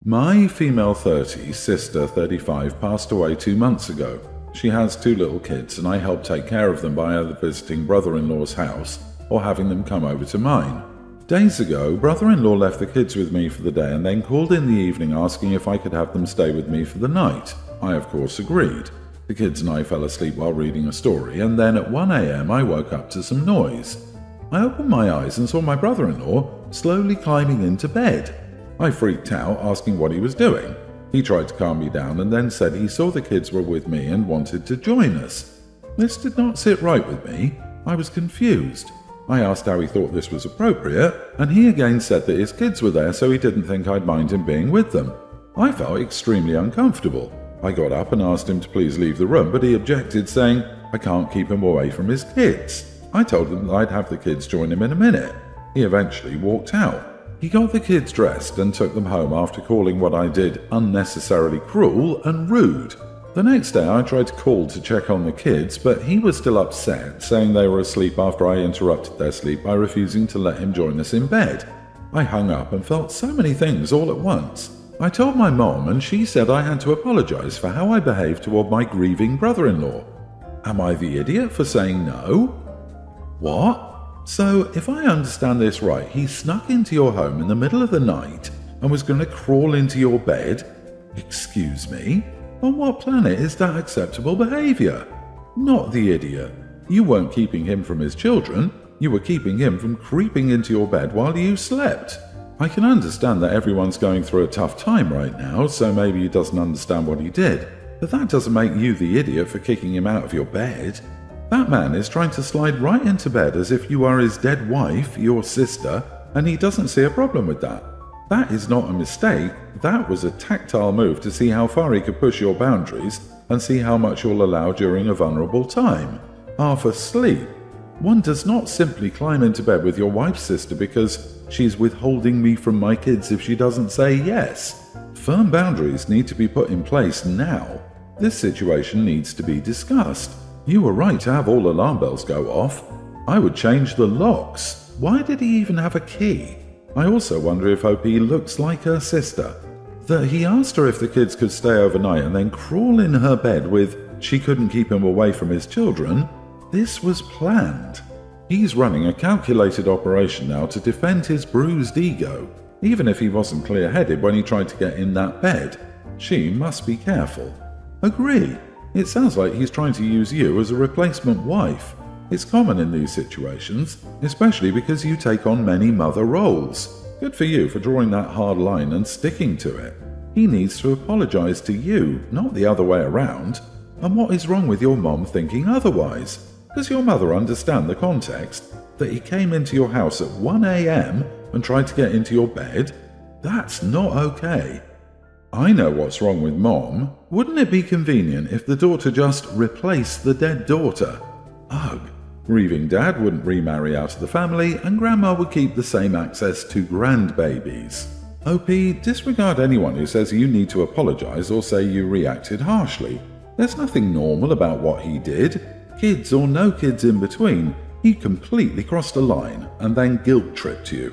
My female 30s sister 35 passed away 2 months ago. She has 2 little kids and I help take care of them by either visiting brother-in-law's house or having them come over to mine. Days ago, brother-in-law left the kids with me for the day and then called in the evening asking if I could have them stay with me for the night. I of course agreed. The kids and I fell asleep while reading a story, and then at 1 a.m. I woke up to some noise. I opened my eyes and saw my brother-in-law slowly climbing into bed. I freaked out, asking what he was doing. He tried to calm me down and then said he saw the kids were with me and wanted to join us. This did not sit right with me. I was confused. I asked how he thought this was appropriate, and he again said that his kids were there so he didn't think I'd mind him being with them. I felt extremely uncomfortable. I got up and asked him to please leave the room, but he objected, saying I can't keep him away from his kids. I told him that I'd have the kids join him in a minute. He eventually walked out. He got the kids dressed and took them home after calling what I did unnecessarily cruel and rude. The next day I tried to call to check on the kids, but he was still upset, saying they were asleep after I interrupted their sleep by refusing to let him join us in bed. I hung up and felt so many things all at once. I told my mom and she said I had to apologize for how I behaved toward my grieving brother-in-law. Am I the idiot for saying no? What? So, if I understand this right, he snuck into your home in the middle of the night and was going to crawl into your bed? Excuse me? On what planet is that acceptable behavior? Not the idiot. You weren't keeping him from his children. You were keeping him from creeping into your bed while you slept. I can understand that everyone's going through a tough time right now, so maybe he doesn't understand what he did. But that doesn't make you the idiot for kicking him out of your bed. That man is trying to slide right into bed as if you are his dead wife, your sister, and he doesn't see a problem with that. That is not a mistake. That was a tactile move to see how far he could push your boundaries and see how much you'll allow during a vulnerable time. Half asleep. One does not simply climb into bed with your wife's sister because she's withholding me from my kids if she doesn't say yes. Firm boundaries need to be put in place now. This situation needs to be discussed. You were right to have all alarm bells go off. I would change the locks. Why did he even have a key? I also wonder if OP looks like her sister. That he asked her if the kids could stay overnight and then crawl in her bed with she couldn't keep him away from his children. This was planned. He's running a calculated operation now to defend his bruised ego, even if he wasn't clear-headed when he tried to get in that bed. She must be careful. Agree. It sounds like he's trying to use you as a replacement wife. It's common in these situations, especially because you take on many mother roles. Good for you for drawing that hard line and sticking to it. He needs to apologize to you, not the other way around. And what is wrong with your mom thinking otherwise? Does your mother understand the context? That he came into your house at 1 a.m. and tried to get into your bed? That's not okay. I know what's wrong with Mom. Wouldn't it be convenient if the daughter just replaced the dead daughter? Ugh. Grieving Dad wouldn't remarry out of the family, and Grandma would keep the same access to grandbabies. OP, disregard anyone who says you need to apologize or say you reacted harshly. There's nothing normal about what he did. Kids or no kids in between, he completely crossed a line and then guilt-tripped you.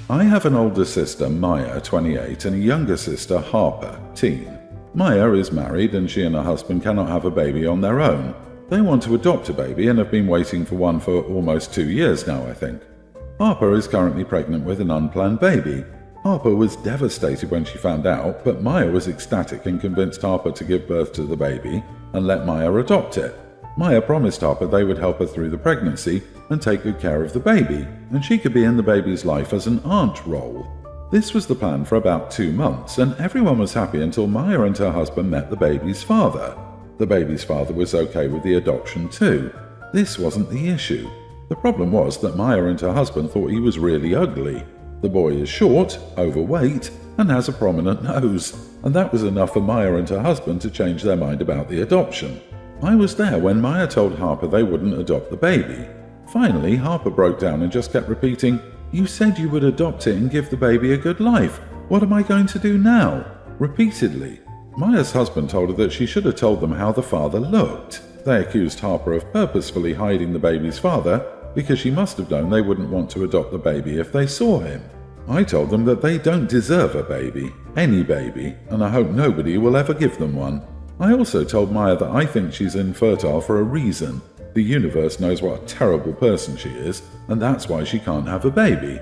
I have an older sister, Maya, 28, and a younger sister, Harper, teen. Maya is married and she and her husband cannot have a baby on their own. They want to adopt a baby and have been waiting for one for almost 2 years now, I think. Harper is currently pregnant with an unplanned baby. Harper was devastated when she found out, but Maya was ecstatic and convinced Harper to give birth to the baby and let Maya adopt it. Maya promised Harper they would help her through the pregnancy and take good care of the baby, and she could be in the baby's life as an aunt role. This was the plan for about 2 months, and everyone was happy until Maya and her husband met the baby's father. The baby's father was okay with the adoption too. This wasn't the issue. The problem was that Maya and her husband thought he was really ugly. The boy is short, overweight, and has a prominent nose, and that was enough for Maya and her husband to change their mind about the adoption. I was there when Maya told Harper they wouldn't adopt the baby. Finally, Harper broke down and just kept repeating, "You said you would adopt it and give the baby a good life. What am I going to do now?" repeatedly. Maya's husband told her that she should have told them how the father looked. They accused Harper of purposefully hiding the baby's father because she must have known they wouldn't want to adopt the baby if they saw him. I told them that they don't deserve a baby. Any baby, and I hope nobody will ever give them one. I also told Maya that I think she's infertile for a reason. The universe knows what a terrible person she is, and that's why she can't have a baby.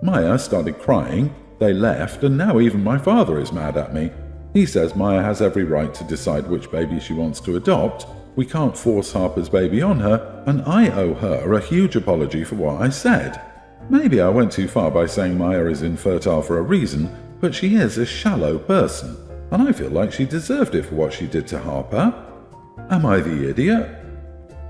Maya started crying, they left, and now even my father is mad at me. He says Maya has every right to decide which baby she wants to adopt. We can't force Harper's baby on her, and I owe her a huge apology for what I said. Maybe I went too far by saying Maya is infertile for a reason, but she is a shallow person, and I feel like she deserved it for what she did to Harper. Am I the idiot?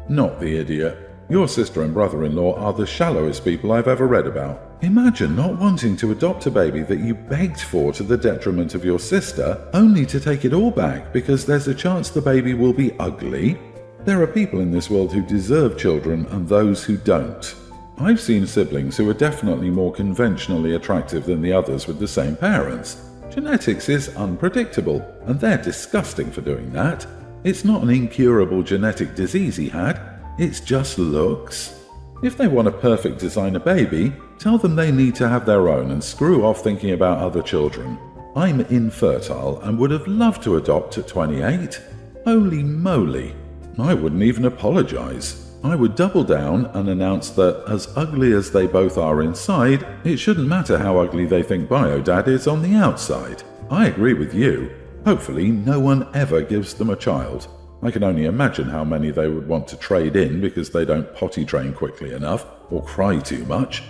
Not the idiot. Your sister and brother-in-law are the shallowest people I've ever read about. Imagine not wanting to adopt a baby that you begged for to the detriment of your sister, only to take it all back because there's a chance the baby will be ugly. There are people in this world who deserve children and those who don't. I've seen siblings who are definitely more conventionally attractive than the others with the same parents. Genetics is unpredictable, and they're disgusting for doing that. It's not an incurable genetic disease he had, it's just looks. If they want a perfect designer baby, tell them they need to have their own and screw off thinking about other children. I'm infertile and would have loved to adopt at 28. Holy moly. I wouldn't even apologize. I would double down and announce that, as ugly as they both are inside, it shouldn't matter how ugly they think Bio-Dad is on the outside. I agree with you. Hopefully no one ever gives them a child. I can only imagine how many they would want to trade in because they don't potty train quickly enough or cry too much.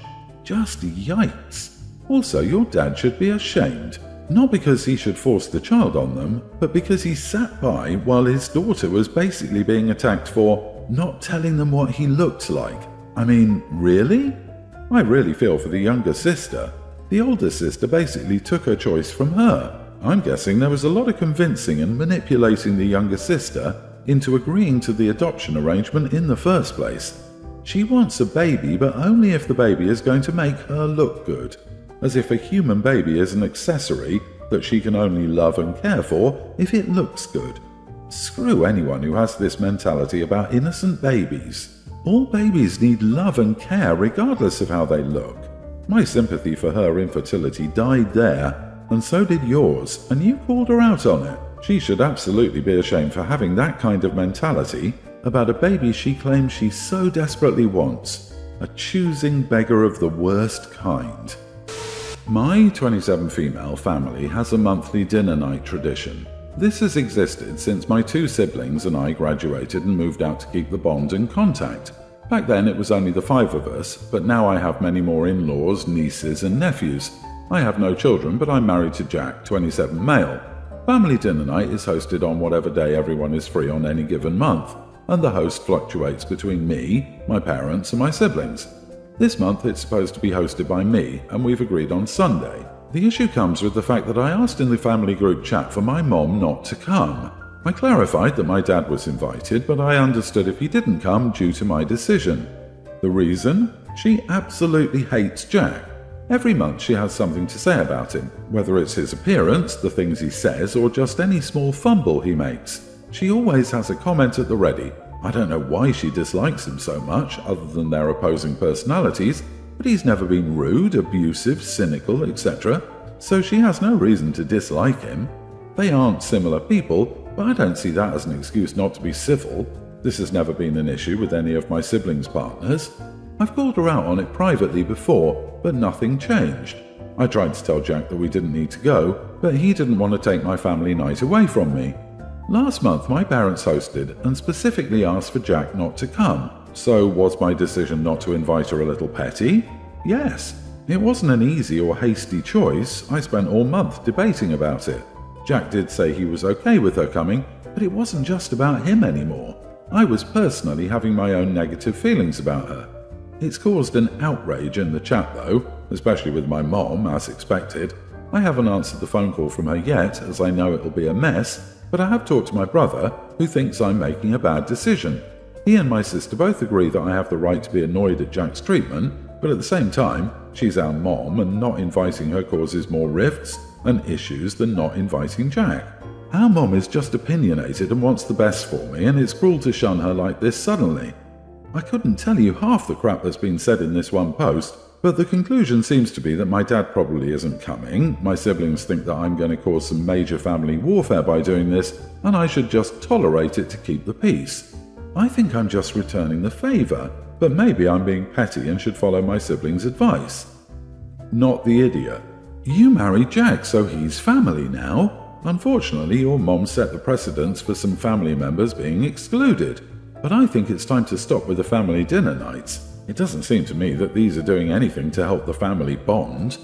Just yikes. Also, your dad should be ashamed. Not because he should force the child on them, but because he sat by while his daughter was basically being attacked for not telling them what he looked like. I mean, really? I really feel for the younger sister. The older sister basically took her choice from her. I'm guessing there was a lot of convincing and manipulating the younger sister into agreeing to the adoption arrangement in the first place. She wants a baby, but only if the baby is going to make her look good. As if a human baby is an accessory that she can only love and care for if it looks good. Screw anyone who has this mentality about innocent babies. All babies need love and care regardless of how they look. My sympathy for her infertility died there, and so did yours, and you called her out on it. She should absolutely be ashamed for having that kind of mentality about a baby she claims she so desperately wants. A choosing beggar of the worst kind. My 27 female family has a monthly dinner night tradition. This has existed since my two siblings and I graduated and moved out to keep the bond and contact. Back then it was only the 5 of us, but now I have many more in-laws, nieces and nephews. I have no children, but I'm married to Jack, 27 male. Family dinner night is hosted on whatever day everyone is free on any given month, and the host fluctuates between me, my parents and my siblings. This month it's supposed to be hosted by me, and we've agreed on Sunday. The issue comes with the fact that I asked in the family group chat for my mom not to come. I clarified that my dad was invited, but I understood if he didn't come due to my decision. The reason? She absolutely hates Jack. Every month she has something to say about him, whether it's his appearance, the things he says, or just any small fumble he makes. She always has a comment at the ready. I don't know why she dislikes him so much, other than their opposing personalities, but he's never been rude, abusive, cynical, etc., so she has no reason to dislike him. They aren't similar people, but I don't see that as an excuse not to be civil. This has never been an issue with any of my siblings' partners. I've called her out on it privately before, but nothing changed. I tried to tell Jack that we didn't need to go, but he didn't want to take my family night away from me. Last month my parents hosted and specifically asked for Jack not to come. So was my decision not to invite her a little petty? Yes. It wasn't an easy or hasty choice. I spent all month debating about it. Jack did say he was okay with her coming, but it wasn't just about him anymore. I was personally having my own negative feelings about her. It's caused an outrage in the chat though, especially with my mom, as expected. I haven't answered the phone call from her yet, as I know it'll be a mess, but I have talked to my brother, who thinks I'm making a bad decision. He and my sister both agree that I have the right to be annoyed at Jack's treatment, but at the same time, she's our mom and not inviting her causes more rifts and issues than not inviting Jack. Our mom is just opinionated and wants the best for me, and it's cruel to shun her like this suddenly. I couldn't tell you half the crap that's been said in this one post, but the conclusion seems to be that my dad probably isn't coming, my siblings think that I'm going to cause some major family warfare by doing this, and I should just tolerate it to keep the peace. I think I'm just returning the favour, but maybe I'm being petty and should follow my siblings' advice. Not the idiot. You married Jack, so he's family now. Unfortunately, your mom set the precedence for some family members being excluded. But I think it's time to stop with the family dinner nights. It doesn't seem to me that these are doing anything to help the family bond.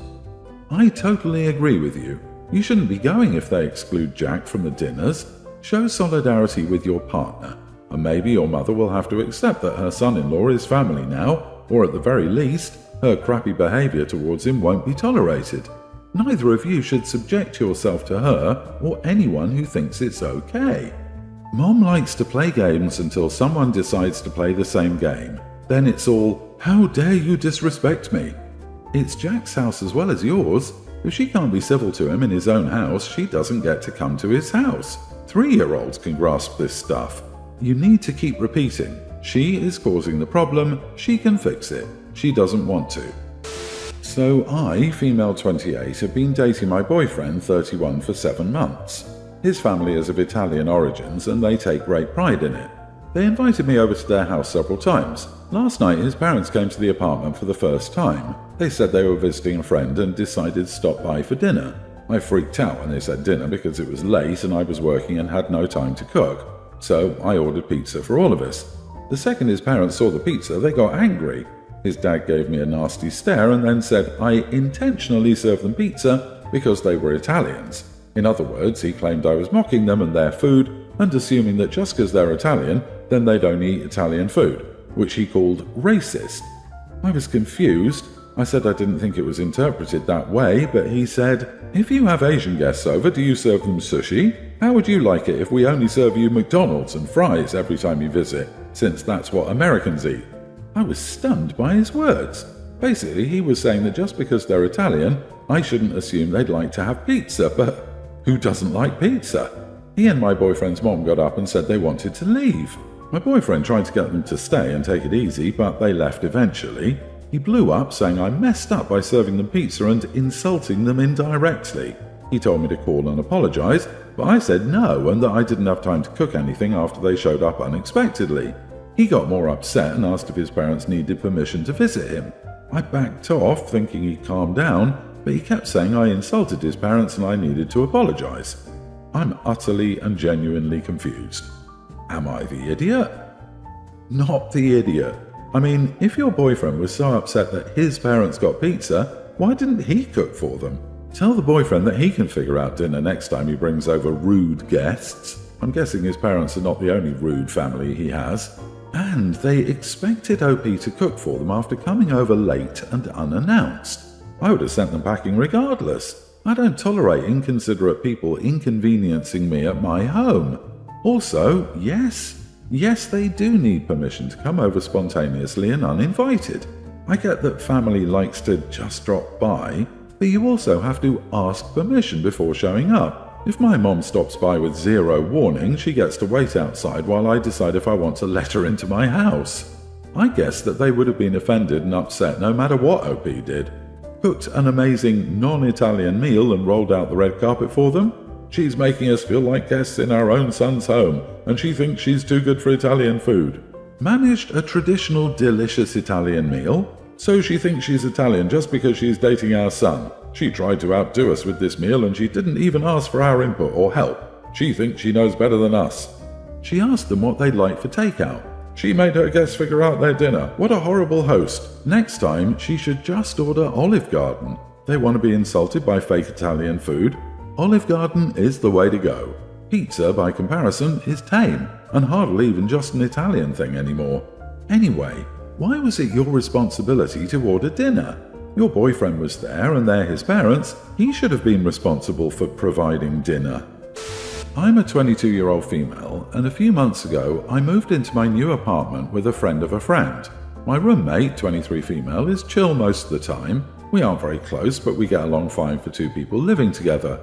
I totally agree with you. You shouldn't be going if they exclude Jack from the dinners. Show solidarity with your partner, and maybe your mother will have to accept that her son-in-law is family now, or at the very least, her crappy behaviour towards him won't be tolerated. Neither of you should subject yourself to her or anyone who thinks it's okay. Mom likes to play games until someone decides to play the same game. Then it's all, how dare you disrespect me? It's Jack's house as well as yours. If she can't be civil to him in his own house, she doesn't get to come to his house. 3-year-olds can grasp this stuff. You need to keep repeating, she is causing the problem, she can fix it. She doesn't want to. So I, female 28, have been dating my boyfriend 31 for 7 months. His family is of Italian origins and they take great pride in it. They invited me over to their house several times. Last night his parents came to the apartment for the first time. They said they were visiting a friend and decided to stop by for dinner. I freaked out when they said dinner because it was late and I was working and had no time to cook. So I ordered pizza for all of us. The second his parents saw the pizza, they got angry. His dad gave me a nasty stare and then said I intentionally served them pizza because they were Italians. In other words, he claimed I was mocking them and their food and assuming that just because they're Italian, then they don't eat Italian food, which he called racist. I was confused. I said I didn't think it was interpreted that way, but he said, if you have Asian guests over, do you serve them sushi? How would you like it if we only serve you McDonald's and fries every time you visit, since that's what Americans eat? I was stunned by his words. Basically, he was saying that just because they're Italian, I shouldn't assume they'd like to have pizza, but who doesn't like pizza? He and my boyfriend's mom got up and said they wanted to leave. My boyfriend tried to get them to stay and take it easy, but they left eventually. He blew up saying I messed up by serving them pizza and insulting them indirectly. He told me to call and apologize, but I said no and that I didn't have time to cook anything after they showed up unexpectedly. He got more upset and asked if his parents needed permission to visit him. I backed off, thinking he'd calm down, but he kept saying I insulted his parents and I needed to apologize. I'm utterly and genuinely confused. Am I the idiot? Not the idiot. I mean, if your boyfriend was so upset that his parents got pizza, why didn't he cook for them? Tell the boyfriend that he can figure out dinner next time he brings over rude guests. I'm guessing his parents are not the only rude family he has. And they expected OP to cook for them after coming over late and unannounced. I would have sent them packing regardless. I don't tolerate inconsiderate people inconveniencing me at my home. Also, yes, they do need permission to come over spontaneously and uninvited. I get that family likes to just drop by, but you also have to ask permission before showing up. If my mom stops by with zero warning, she gets to wait outside while I decide if I want to let her into my house. I guess that they would have been offended and upset no matter what OP did. Cooked an amazing non-Italian meal and rolled out the red carpet for them. She's making us feel like guests in our own son's home, and she thinks she's too good for Italian food. Managed a traditional delicious Italian meal, so she thinks she's Italian just because she's dating our son. She tried to outdo us with this meal and she didn't even ask for our input or help. She thinks she knows better than us. She asked them what they'd like for takeout. She made her guests figure out their dinner. What a horrible host. Next time, she should just order Olive Garden. They want to be insulted by fake Italian food. Olive Garden is the way to go. Pizza, by comparison, is tame and hardly even just an Italian thing anymore. Anyway, why was it your responsibility to order dinner? Your boyfriend was there and they're his parents. He should have been responsible for providing dinner. I'm a 22-year-old female, and a few months ago I moved into my new apartment with a friend of a friend. My roommate, 23 female, is chill most of the time. We aren't very close, but we get along fine for two people living together.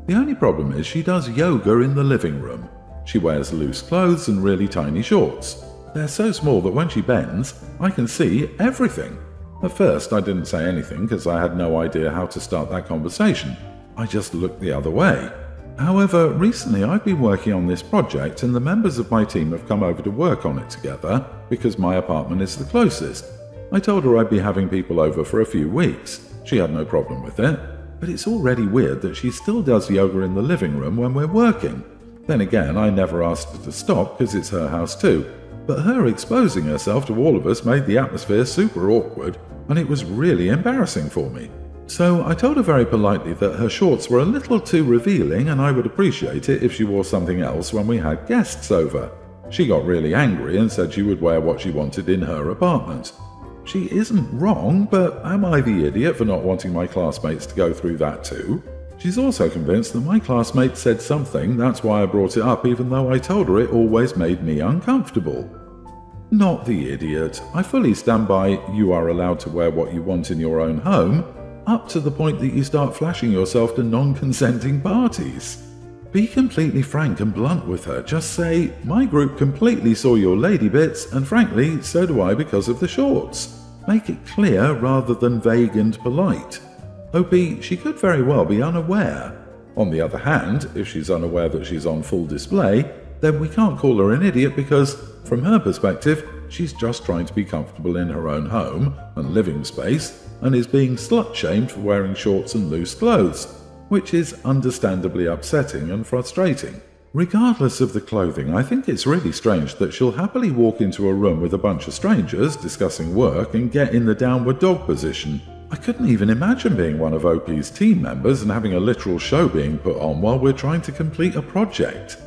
The only problem is she does yoga in the living room. She wears loose clothes and really tiny shorts. They're so small that when she bends, I can see everything. At first, I didn't say anything because I had no idea how to start that conversation. I just looked the other way. However, recently I've been working on this project and the members of my team have come over to work on it together because my apartment is the closest. I told her I'd be having people over for a few weeks. She had no problem with it, but it's already weird that she still does yoga in the living room when we're working. Then again, I never asked her to stop because it's her house too, but her exposing herself to all of us made the atmosphere super awkward and it was really embarrassing for me. So I told her very politely that her shorts were a little too revealing and I would appreciate it if she wore something else when we had guests over. She got really angry and said she would wear what she wanted in her apartment. She isn't wrong, but am I the idiot for not wanting my classmates to go through that too? She's also convinced that my classmate said something, that's why I brought it up even though I told her it always made me uncomfortable. Not the idiot. I fully stand by you are allowed to wear what you want in your own home, up to the point that you start flashing yourself to non-consenting parties. Be completely frank and blunt with her. Just say, my group completely saw your lady bits, and frankly, so do I because of the shorts. Make it clear rather than vague and polite. OP, she could very well be unaware. On the other hand, if she's unaware that she's on full display, then we can't call her an idiot because, from her perspective, she's just trying to be comfortable in her own home and living space and is being slut-shamed for wearing shorts and loose clothes, which is understandably upsetting and frustrating. Regardless of the clothing, I think it's really strange that she'll happily walk into a room with a bunch of strangers discussing work and get in the downward dog position. I couldn't even imagine being one of OP's team members and having a literal show being put on while we're trying to complete a project.